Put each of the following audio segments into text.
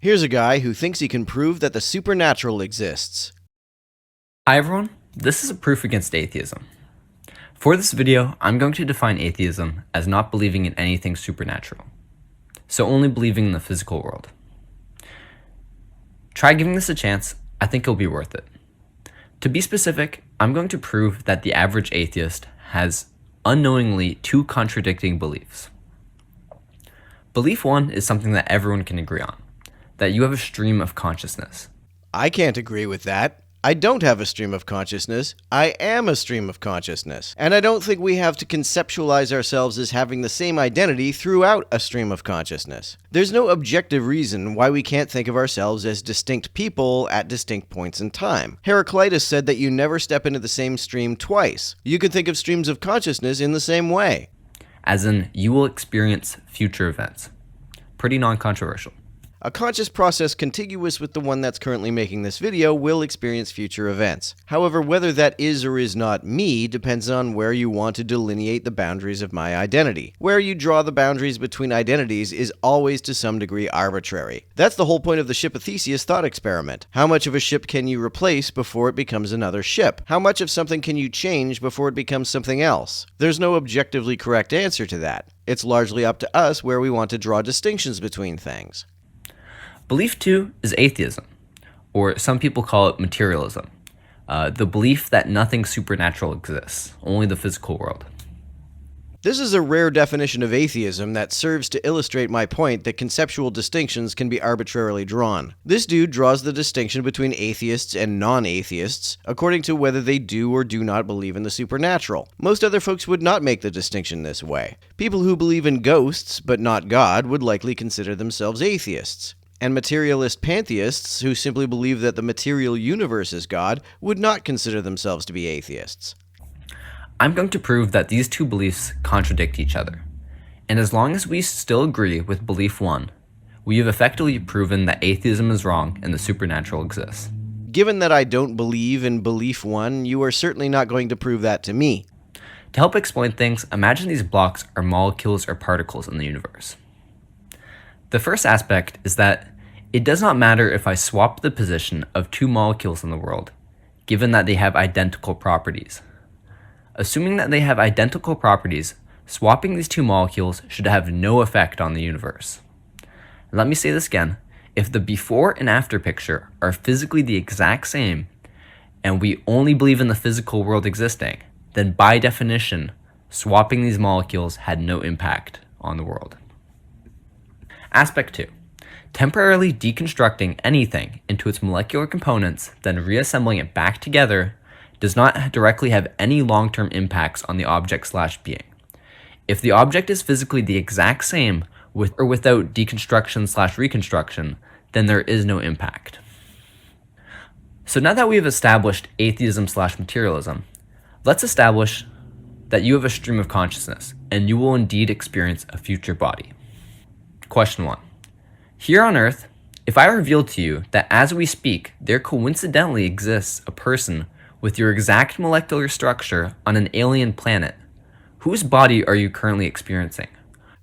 Here's a guy who thinks he can prove that the supernatural exists. Hi everyone, this is a proof against atheism. For this video, I'm going to define atheism as not believing in anything supernatural, so only believing in the physical world. Try giving this a chance, I think it'll be worth it. To be specific, I'm going to prove that the average atheist has unknowingly two contradicting beliefs. Belief one is something that everyone can agree on, that you have a stream of consciousness. I can't agree with that. I don't have a stream of consciousness. I am a stream of consciousness. And I don't think we have to conceptualize ourselves as having the same identity throughout a stream of consciousness. There's no objective reason why we can't think of ourselves as distinct people at distinct points in time. Heraclitus said that you never step into the same stream twice. You can think of streams of consciousness in the same way. As in, you will experience future events. Pretty non-controversial. A conscious process contiguous with the one that's currently making this video will experience future events. However, whether that is or is not me depends on where you want to delineate the boundaries of my identity. Where you draw the boundaries between identities is always to some degree arbitrary. That's the whole point of the ship of Theseus thought experiment. How much of a ship can you replace before it becomes another ship? How much of something can you change before it becomes something else? There's no objectively correct answer to that. It's largely up to us where we want to draw distinctions between things. Belief two is atheism, or some people call it materialism, the belief that nothing supernatural exists, only the physical world. This is a rare definition of atheism that serves to illustrate my point that conceptual distinctions can be arbitrarily drawn. This dude draws the distinction between atheists and non-atheists according to whether they do or do not believe in the supernatural. Most other folks would not make the distinction this way. People who believe in ghosts but not God would likely consider themselves atheists. And materialist pantheists, who simply believe that the material universe is God, would not consider themselves to be atheists. I'm going to prove that these two beliefs contradict each other. And as long as we still agree with belief one, we have effectively proven that atheism is wrong and the supernatural exists. Given that I don't believe in belief one, you are certainly not going to prove that to me. To help explain things, imagine these blocks are molecules or particles in the universe. The first aspect is that it does not matter if I swap the position of two molecules in the world, given that they have identical properties. Assuming that they have identical properties, swapping these two molecules should have no effect on the universe. Let me say this again. If the before and after picture are physically the exact same, and we only believe in the physical world existing, then by definition, swapping these molecules had no impact on the world. Aspect 2. Temporarily deconstructing anything into its molecular components, then reassembling it back together, does not directly have any long-term impacts on the object/being. If the object is physically the exact same with or without deconstruction/reconstruction, then there is no impact. So now that we have established atheism/materialism, let's establish that you have a stream of consciousness, and you will indeed experience a future body. Question 1. Here on Earth, if I reveal to you that as we speak, there coincidentally exists a person with your exact molecular structure on an alien planet, whose body are you currently experiencing?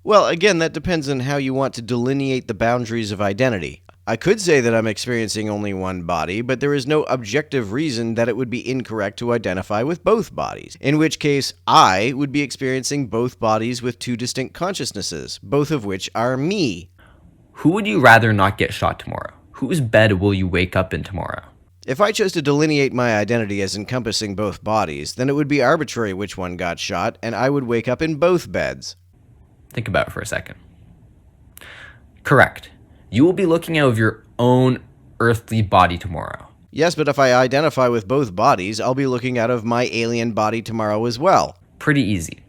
Well, again, that depends on how you want to delineate the boundaries of identity. I could say that I'm experiencing only one body, but there is no objective reason that it would be incorrect to identify with both bodies, in which case I would be experiencing both bodies with two distinct consciousnesses, both of which are me. Who would you rather not get shot tomorrow? Whose bed will you wake up in tomorrow? If I chose to delineate my identity as encompassing both bodies, then it would be arbitrary which one got shot, and I would wake up in both beds. Think about it for a second. Correct. You will be looking out of your own earthly body tomorrow. Yes, but if I identify with both bodies, I'll be looking out of my alien body tomorrow as well. Pretty easy.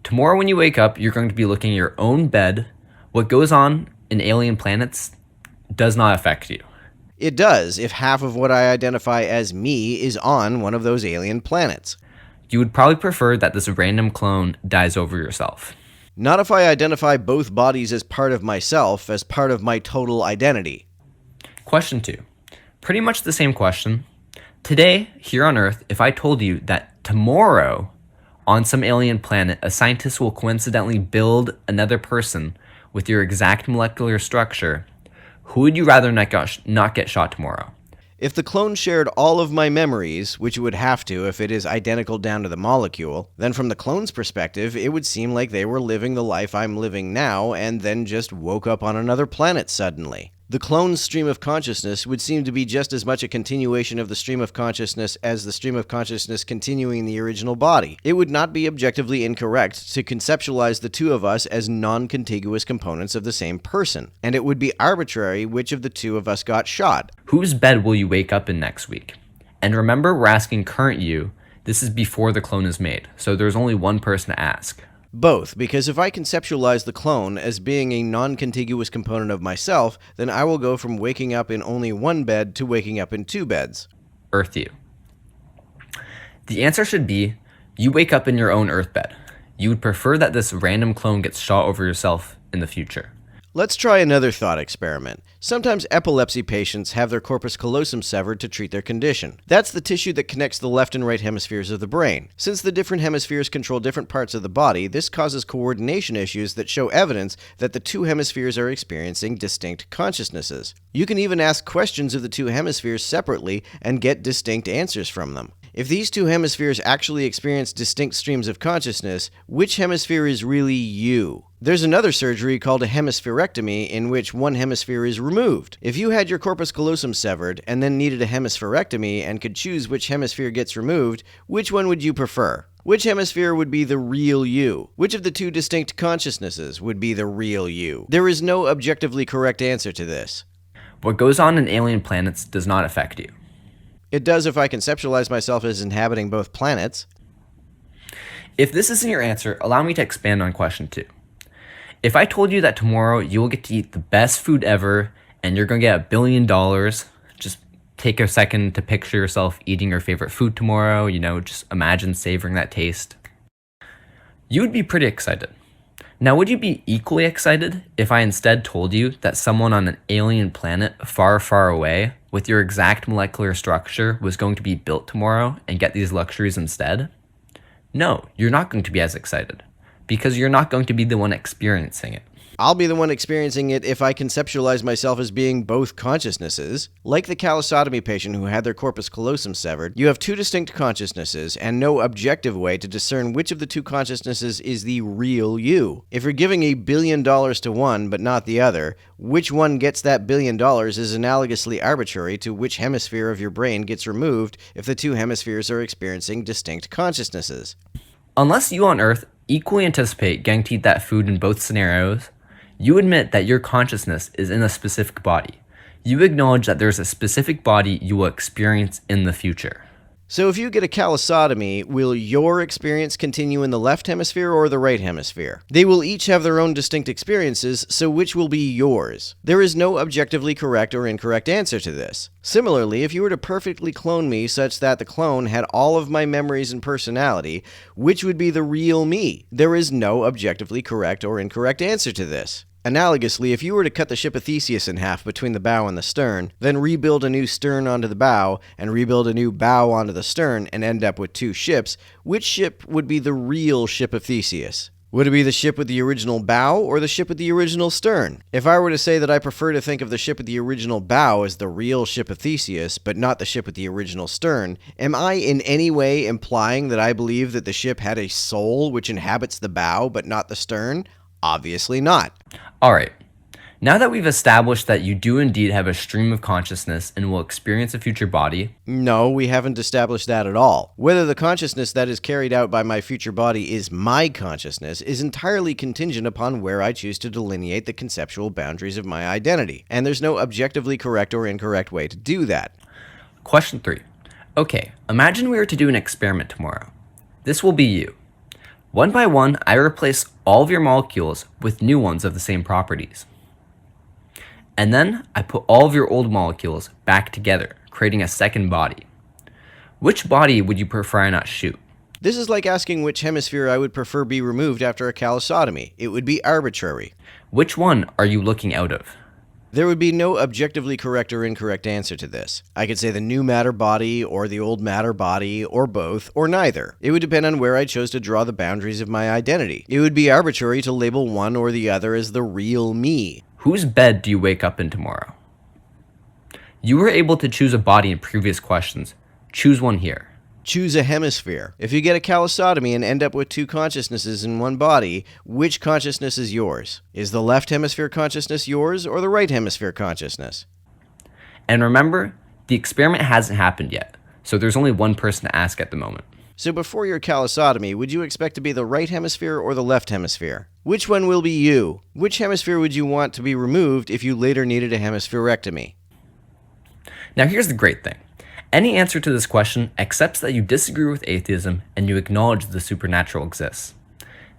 Tomorrow when you wake up, you're going to be looking at your own bed. What goes on in alien planets does not affect you. It does, if half of what I identify as me is on one of those alien planets. You would probably prefer that this random clone dies over yourself. Not if I identify both bodies as part of myself, as part of my total identity. Question 2. Pretty much the same question. Today, here on Earth, if I told you that tomorrow, on some alien planet, a scientist will coincidentally build another person with your exact molecular structure, Who would you rather not get shot tomorrow? If the clone shared all of my memories, which it would have to if it is identical down to the molecule, then from the clone's perspective, it would seem like they were living the life I'm living now and then just woke up on another planet suddenly. The clone's stream of consciousness would seem to be just as much a continuation of the stream of consciousness as the stream of consciousness continuing the original body. It would not be objectively incorrect to conceptualize the two of us as non-contiguous components of the same person, and it would be arbitrary which of the two of us got shot. Whose bed will you wake up in next week? And remember, we're asking current you. This is before the clone is made, so there's only one person to ask. Both, because if I conceptualize the clone as being a non-contiguous component of myself, then I will go from waking up in only one bed to waking up in two beds. Earth you. The answer should be, you wake up in your own Earth bed. You would prefer that this random clone gets shot over yourself in the future. Let's try another thought experiment. Sometimes epilepsy patients have their corpus callosum severed to treat their condition. That's the tissue that connects the left and right hemispheres of the brain. Since the different hemispheres control different parts of the body, this causes coordination issues that show evidence that the two hemispheres are experiencing distinct consciousnesses. You can even ask questions of the two hemispheres separately and get distinct answers from them. If these two hemispheres actually experience distinct streams of consciousness, which hemisphere is really you? There's another surgery called a hemispherectomy in which one hemisphere is removed. If you had your corpus callosum severed and then needed a hemispherectomy and could choose which hemisphere gets removed, which one would you prefer? Which hemisphere would be the real you? Which of the two distinct consciousnesses would be the real you? There is no objectively correct answer to this. What goes on in alien planets does not affect you. It does if I conceptualize myself as inhabiting both planets. If this isn't your answer, allow me to expand on question 2. If I told you that tomorrow you will get to eat the best food ever and you're going to get $1 billion, just take a second to picture yourself eating your favorite food tomorrow, just imagine savoring that taste. You would be pretty excited. Now, would you be equally excited if I instead told you that someone on an alien planet far, far away with your exact molecular structure was going to be built tomorrow and get these luxuries instead? No, you're not going to be as excited because you're not going to be the one experiencing it. I'll be the one experiencing it if I conceptualize myself as being both consciousnesses. Like the callosotomy patient who had their corpus callosum severed, you have two distinct consciousnesses and no objective way to discern which of the two consciousnesses is the real you. If you're giving $1 billion to one but not the other, which one gets that $1 billion is analogously arbitrary to which hemisphere of your brain gets removed if the two hemispheres are experiencing distinct consciousnesses. Unless you on Earth equally anticipate getting to eat that food in both scenarios, you admit that your consciousness is in a specific body. You acknowledge that there's a specific body you will experience in the future. So if you get a callosotomy, will your experience continue in the left hemisphere or the right hemisphere? They will each have their own distinct experiences, so which will be yours? There is no objectively correct or incorrect answer to this. Similarly, if you were to perfectly clone me such that the clone had all of my memories and personality, which would be the real me? There is no objectively correct or incorrect answer to this. Analogously, if you were to cut the ship of Theseus in half between the bow and the stern, then rebuild a new stern onto the bow, and rebuild a new bow onto the stern, and end up with two ships, which ship would be the real ship of Theseus? Would it be the ship with the original bow, or the ship with the original stern? If I were to say that I prefer to think of the ship with the original bow as the real ship of Theseus, but not the ship with the original stern, am I in any way implying that I believe that the ship had a soul which inhabits the bow, but not the stern? Obviously not. Alright, now that we've established that you do indeed have a stream of consciousness and will experience a future body... No, we haven't established that at all. Whether the consciousness that is carried out by my future body is my consciousness is entirely contingent upon where I choose to delineate the conceptual boundaries of my identity, and there's no objectively correct or incorrect way to do that. Question 3. Okay, imagine we were to do an experiment tomorrow. This will be you. One by one, I replace all of your molecules with new ones of the same properties. And then I put all of your old molecules back together, creating a second body. Which body would you prefer I not shoot? This is like asking which hemisphere I would prefer be removed after a callosotomy. It would be arbitrary. Which one are you looking out of? There would be no objectively correct or incorrect answer to this. I could say the new matter body, or the old matter body, or both, or neither. It would depend on where I chose to draw the boundaries of my identity. It would be arbitrary to label one or the other as the real me. Whose bed do you wake up in tomorrow? You were able to choose a body in previous questions. Choose one here. Choose a hemisphere. If you get a callosotomy and end up with two consciousnesses in one body, which consciousness is yours? Is the left hemisphere consciousness yours or the right hemisphere consciousness? And remember, the experiment hasn't happened yet, so there's only one person to ask at the moment. So before your callosotomy, would you expect to be the right hemisphere or the left hemisphere? Which one will be you? Which hemisphere would you want to be removed if you later needed a hemispherectomy? Now here's the great thing. Any answer to this question accepts that you disagree with atheism and you acknowledge the supernatural exists.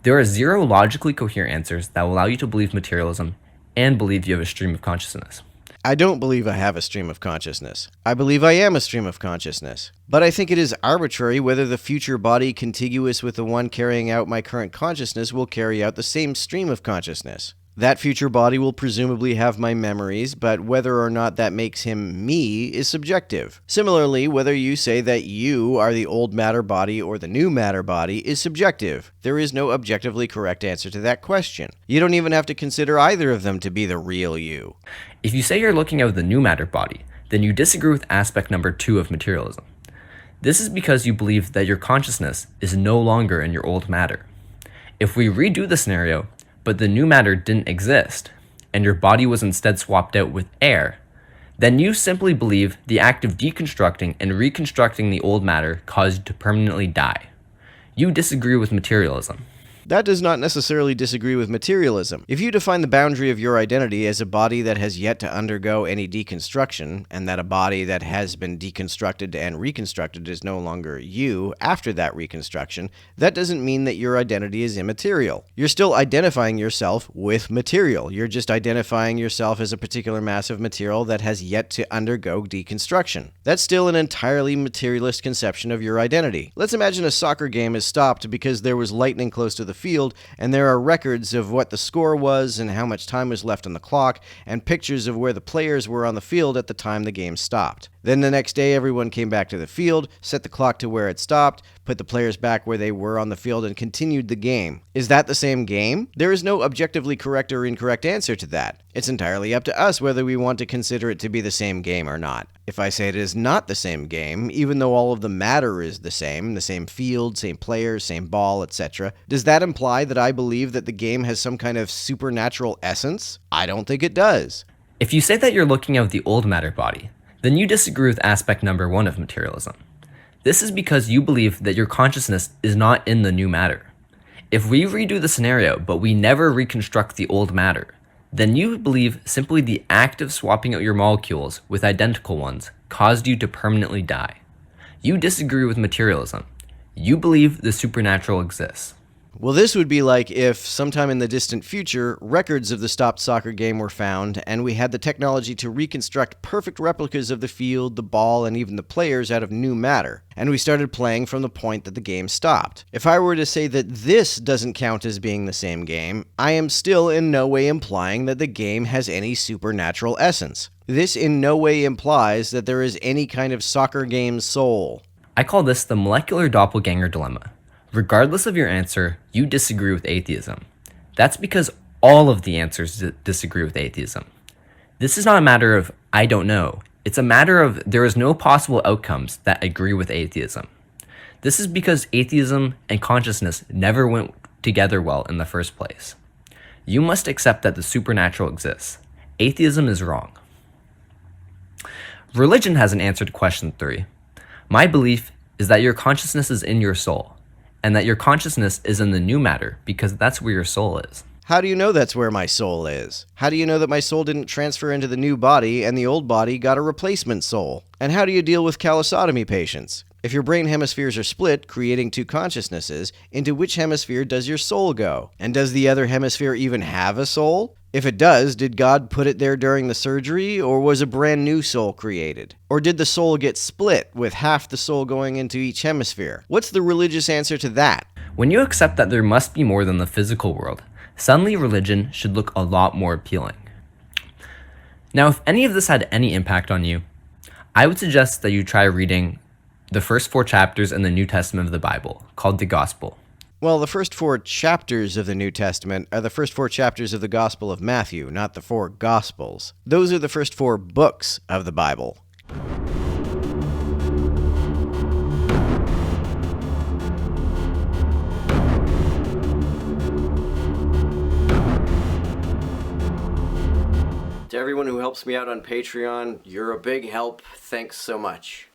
There are 0 logically coherent answers that will allow you to believe materialism and believe you have a stream of consciousness. I don't believe I have a stream of consciousness. I believe I am a stream of consciousness. But I think it is arbitrary whether the future body contiguous with the one carrying out my current consciousness will carry out the same stream of consciousness. That future body will presumably have my memories, but whether or not that makes him me is subjective. Similarly, whether you say that you are the old matter body or the new matter body is subjective. There is no objectively correct answer to that question. You don't even have to consider either of them to be the real you. If you say you're looking at the new matter body, then you disagree with aspect number 2 of materialism. This is because you believe that your consciousness is no longer in your old matter. If we redo the scenario, but the new matter didn't exist, and your body was instead swapped out with air, then you simply believe the act of deconstructing and reconstructing the old matter caused you to permanently die. You disagree with materialism. That does not necessarily disagree with materialism. If you define the boundary of your identity as a body that has yet to undergo any deconstruction, and that a body that has been deconstructed and reconstructed is no longer you after that reconstruction, that doesn't mean that your identity is immaterial. You're still identifying yourself with material. You're just identifying yourself as a particular mass of material that has yet to undergo deconstruction. That's still an entirely materialist conception of your identity. Let's imagine a soccer game is stopped because there was lightning close to the field, and there are records of what the score was and how much time was left on the clock, and pictures of where the players were on the field at the time the game stopped. Then the next day, everyone came back to the field, set the clock to where it stopped, put the players back where they were on the field, and continued the game. Is that the same game? There is no objectively correct or incorrect answer to that. It's entirely up to us whether we want to consider it to be the same game or not. If I say it is not the same game, even though all of the matter is the same field, same players, same ball, etc., does that imply that I believe that the game has some kind of supernatural essence? I don't think it does. If you say that you're looking at the old matter body, then you disagree with aspect number 1 of materialism. This is because you believe that your consciousness is not in the new matter. If we redo the scenario, but we never reconstruct the old matter, then you believe simply the act of swapping out your molecules with identical ones caused you to permanently die. You disagree with materialism. You believe the supernatural exists. Well, this would be like if, sometime in the distant future, records of the stopped soccer game were found, and we had the technology to reconstruct perfect replicas of the field, the ball, and even the players out of new matter, and we started playing from the point that the game stopped. If I were to say that this doesn't count as being the same game, I am still in no way implying that the game has any supernatural essence. This in no way implies that there is any kind of soccer game soul. I call this the molecular doppelganger dilemma. Regardless of your answer, you disagree with atheism. That's because all of the answers disagree with atheism. This is not a matter of, I don't know. It's a matter of there is no possible outcomes that agree with atheism. This is because atheism and consciousness never went together well in the first place. You must accept that the supernatural exists. Atheism is wrong. Religion has an answer to question 3. My belief is that your consciousness is in your soul, and that your consciousness is in the new matter because that's where your soul is. How do you know that's where my soul is? How do you know that my soul didn't transfer into the new body and the old body got a replacement soul? And how do you deal with callosotomy patients? If your brain hemispheres are split, creating two consciousnesses, into which hemisphere does your soul go? And does the other hemisphere even have a soul? If it does, did God put it there during the surgery, or was a brand new soul created? Or did the soul get split, with half the soul going into each hemisphere? What's the religious answer to that? When you accept that there must be more than the physical world, suddenly religion should look a lot more appealing. Now, if any of this had any impact on you, I would suggest that you try reading the first 4 chapters in the New Testament of the Bible, called the Gospel. Well, the first 4 chapters of the New Testament are the first 4 chapters of the Gospel of Matthew, not the 4 Gospels. Those are the first 4 books of the Bible. To everyone who helps me out on Patreon, you're a big help. Thanks so much.